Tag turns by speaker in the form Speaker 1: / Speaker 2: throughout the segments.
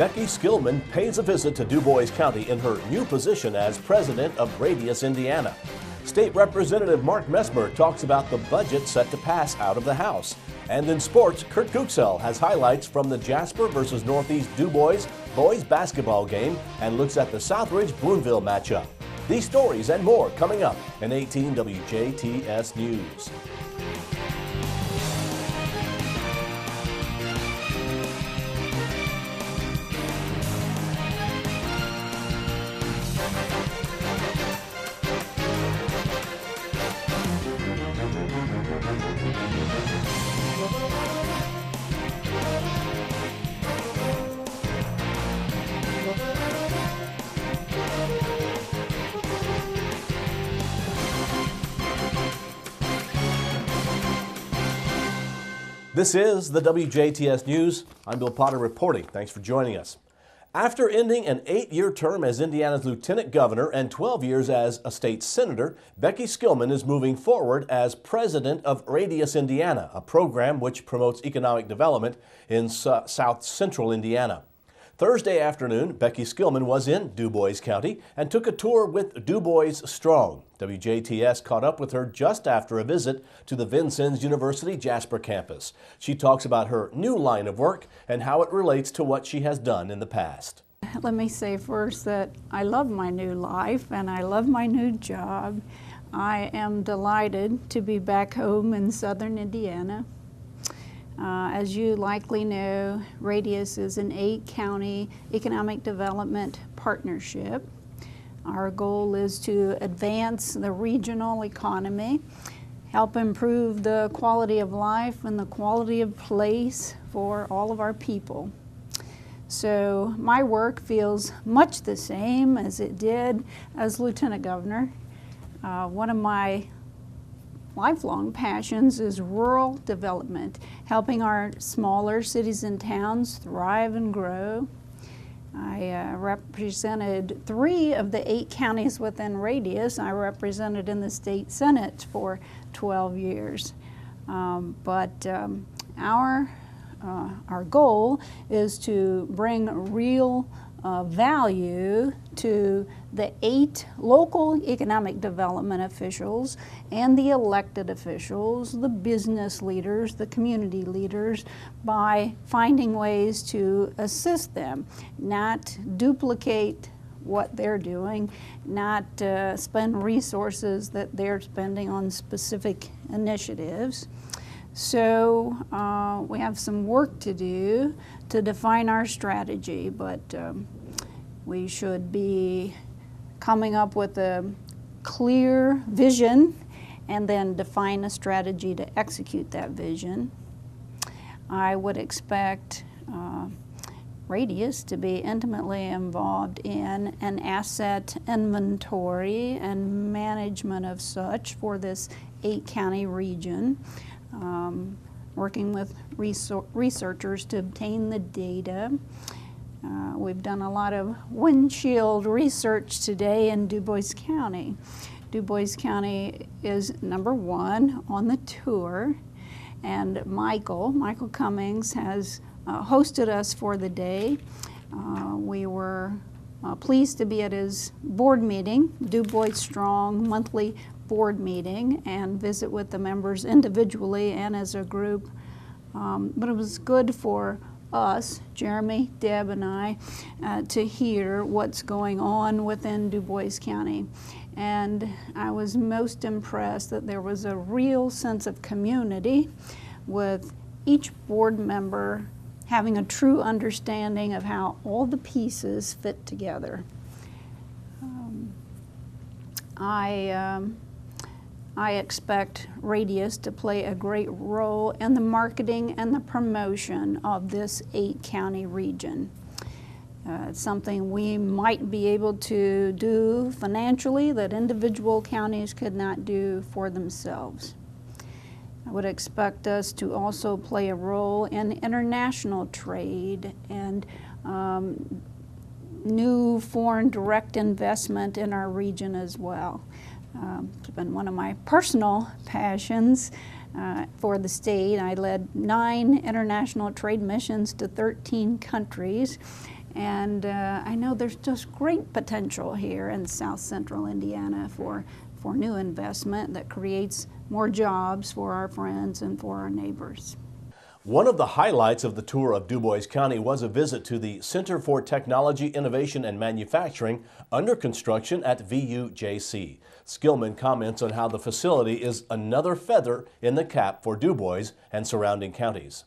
Speaker 1: Becky Skillman pays a visit to Du Bois County in her new position as president of Radius, Indiana. State Representative Mark Messmer talks about the budget set to pass out of the House. And in sports, Kurt Kuchel has highlights from the Jasper versus Northeast Du Bois boys basketball game and looks at the Southridge Boonville matchup. These stories and more coming up in 18 WJTS News. This is the WJTS News. I'm Bill Potter reporting. Thanks for joining us. After ending an 8-year term as Indiana's lieutenant governor and 12 years as a state senator, Becky Skillman is moving forward as president of Radius, Indiana, a program which promotes economic development in South Central Indiana. Thursday afternoon, Becky Skillman was in Du Bois County and took a tour with Du Bois Strong. WJTS caught up with her just after a visit to the Vincennes University Jasper campus. She talks about her new line of work and how it relates to what she has done in the past.
Speaker 2: Let me say first that I love my new life and I love my new job. I am delighted to be back home in southern Indiana. As you likely know, Radius is an 8-county economic development partnership. Our goal is to advance the regional economy, help improve the quality of life and the quality of place for all of our people. So my work feels much the same as it did as Lieutenant Governor. One of my lifelong passions is rural development, helping our smaller cities and towns thrive and grow. I represented 3 of the 8 counties within Radius. I represented in the state senate for 12 years. But our goal is to bring real value to the 8 local economic development officials and the elected officials, the business leaders, the community leaders, by finding ways to assist them, not duplicate what they're doing, not spend resources that they're spending on specific initiatives. So we have some work to do to define our strategy, but we should be coming up with a clear vision and then define a strategy to execute that vision. I would expect Radius to be intimately involved in an asset inventory and management of such for this 8-county region. Working with researchers to obtain the data. We've done a lot of windshield research today in Du Bois County. Du Bois County is #1 on the tour, and Michael Cummings has hosted us for the day. We were pleased to be at his board meeting, Du Bois Strong monthly board meeting, and visit with the members individually and as a group. But it was good for us, Jeremy, Deb, and I, to hear what's going on within Du Bois County. And I was most impressed that there was a real sense of community with each board member having a true understanding of how all the pieces fit together. I expect Radius to play a great role in the marketing and the promotion of this 8-county region. It's something we might be able to do financially that individual counties could not do for themselves. I would expect us to also play a role in international trade and new foreign direct investment in our region as well. It's been one of my personal passions for the state. I led 9 international trade missions to 13 countries, And I know there's just great potential here in South Central Indiana for new investment that creates more jobs for our friends and for our neighbors.
Speaker 1: One of the highlights of the tour of DuBois County was a visit to the Center for Technology, Innovation and Manufacturing under construction at WJTS. Skillman comments on how the facility is another feather in the cap for DuBois and surrounding counties.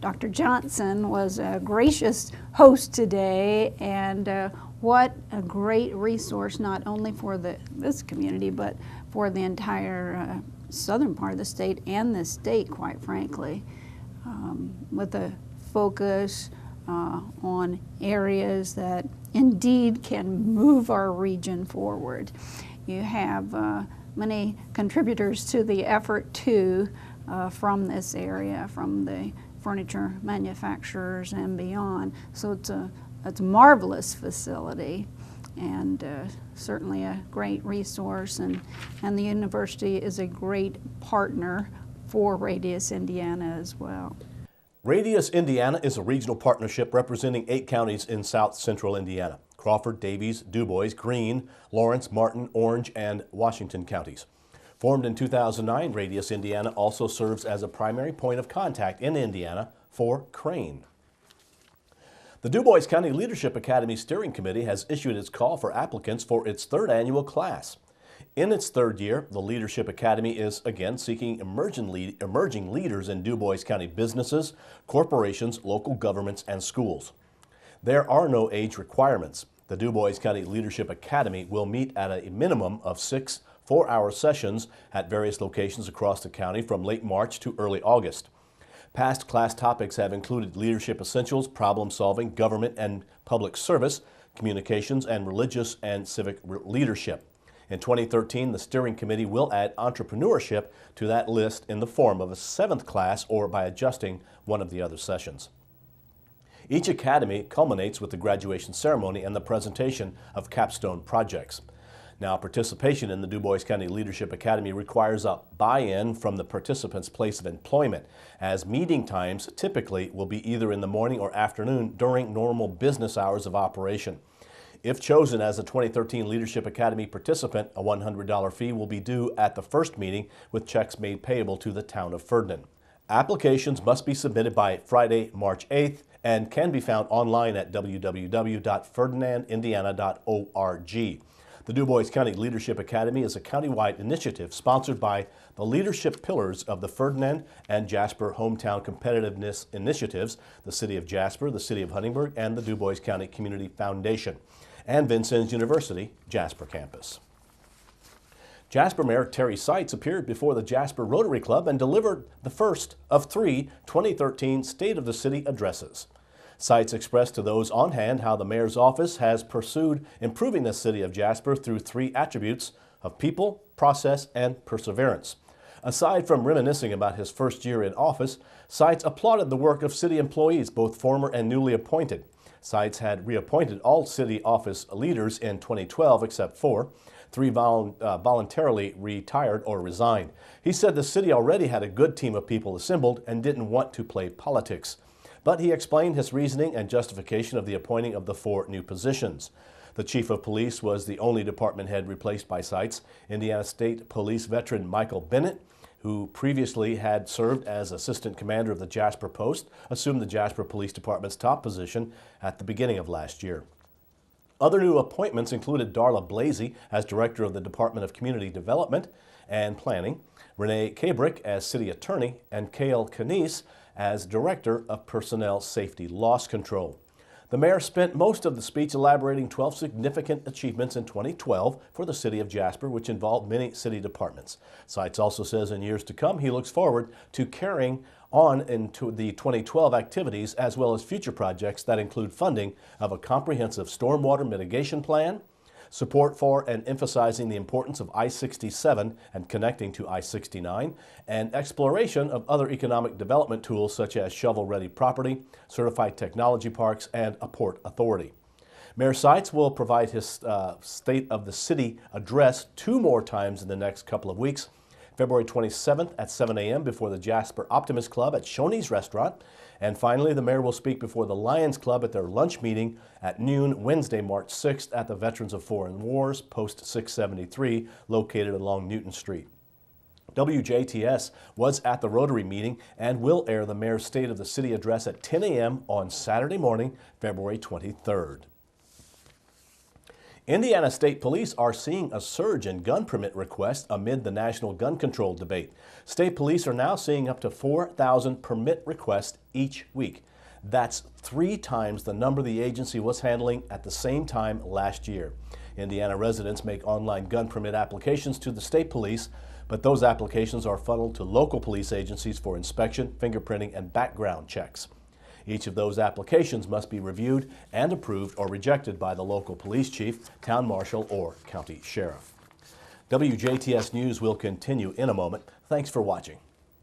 Speaker 2: Dr. Johnson was a gracious host today, and what a great resource not only for this community but for the entire southern part of the state and the state, quite frankly, with a focus on areas that indeed can move our region forward. You have many contributors to the effort too from this area, from the furniture manufacturers and beyond. So it's a marvelous facility, and certainly a great resource, and the university is a great partner for Radius Indiana as well.
Speaker 1: Radius Indiana is a regional partnership representing 8 counties in South Central Indiana: Crawford, Davies, DuBois, Greene, Lawrence, Martin, Orange, and Washington counties. Formed in 2009, Radius Indiana also serves as a primary point of contact in Indiana for Crane. The DuBois County Leadership Academy Steering Committee has issued its call for applicants for its 3rd annual class. In its 3rd year, the Leadership Academy is again seeking emerging leaders in DuBois County businesses, corporations, local governments, and schools. There are no age requirements. The DuBois County Leadership Academy will meet at a minimum of 6 4-hour sessions at various locations across the county from late March to early August. Past class topics have included leadership essentials, problem solving, government and public service, communications, and religious and civic leadership. In 2013, the steering committee will add entrepreneurship to that list in the form of a 7th class or by adjusting one of the other sessions. Each academy culminates with the graduation ceremony and the presentation of capstone projects. Now, participation in the DuBois County Leadership Academy requires a buy-in from the participant's place of employment, as meeting times typically will be either in the morning or afternoon during normal business hours of operation. If chosen as a 2013 Leadership Academy participant, a $100 fee will be due at the first meeting, with checks made payable to the town of Ferdinand. Applications must be submitted by Friday, March 8th, and can be found online at www.ferdinandindiana.org. The DuBois County Leadership Academy is a countywide initiative sponsored by the leadership pillars of the Ferdinand and Jasper Hometown Competitiveness Initiatives, the City of Jasper, the City of Huntingburg, and the DuBois County Community Foundation, and Vincennes University, Jasper campus. Jasper Mayor Terry Seitz appeared before the Jasper Rotary Club and delivered the first of 3 2013 State of the City addresses. Seitz expressed to those on hand how the mayor's office has pursued improving the city of Jasper through 3 attributes of people, process, and perseverance. Aside from reminiscing about his first year in office, Seitz applauded the work of city employees, both former and newly appointed. Seitz had reappointed all city office leaders in 2012 except 4. 3 voluntarily retired or resigned. He said the city already had a good team of people assembled and didn't want to play politics. But he explained his reasoning and justification of the appointing of the 4 new positions. The chief of police was the only department head replaced by Seitz. Indiana State Police veteran Michael Bennett, who previously had served as assistant commander of the Jasper Post, assumed the Jasper Police Department's top position at the beginning of last year. Other new appointments included Darla Blasey as director of the Department of Community Development and Planning, Renee Kabrick as city attorney, and Cale Canese as Director of Personnel Safety Loss Control. The mayor spent most of the speech elaborating 12 significant achievements in 2012 for the city of Jasper, which involved many city departments. Seitz also says in years to come, he looks forward to carrying on into the 2012 activities as well as future projects that include funding of a comprehensive stormwater mitigation plan, support for and emphasizing the importance of I-67 and connecting to I-69, and exploration of other economic development tools such as shovel-ready property, certified technology parks, and a port authority. Mayor Seitz will provide his State of the City address 2 more times in the next couple of weeks. February 27th at 7 a.m. before the Jasper Optimist Club at Shoney's Restaurant. And finally, the mayor will speak before the Lions Club at their lunch meeting at noon Wednesday, March 6th at the Veterans of Foreign Wars, Post 673, located along Newton Street. WJTS was at the Rotary meeting and will air the mayor's State of the City address at 10 a.m. on Saturday morning, February 23rd. Indiana State Police are seeing a surge in gun permit requests amid the national gun control debate. State Police are now seeing up to 4,000 permit requests each week. That's 3 times the number the agency was handling at the same time last year. Indiana residents make online gun permit applications to the State Police, but those applications are funneled to local police agencies for inspection, fingerprinting, and background checks. Each of those applications must be reviewed and approved or rejected by the local police chief, town marshal, or county sheriff. WJTS News will continue in a moment. Thanks for watching.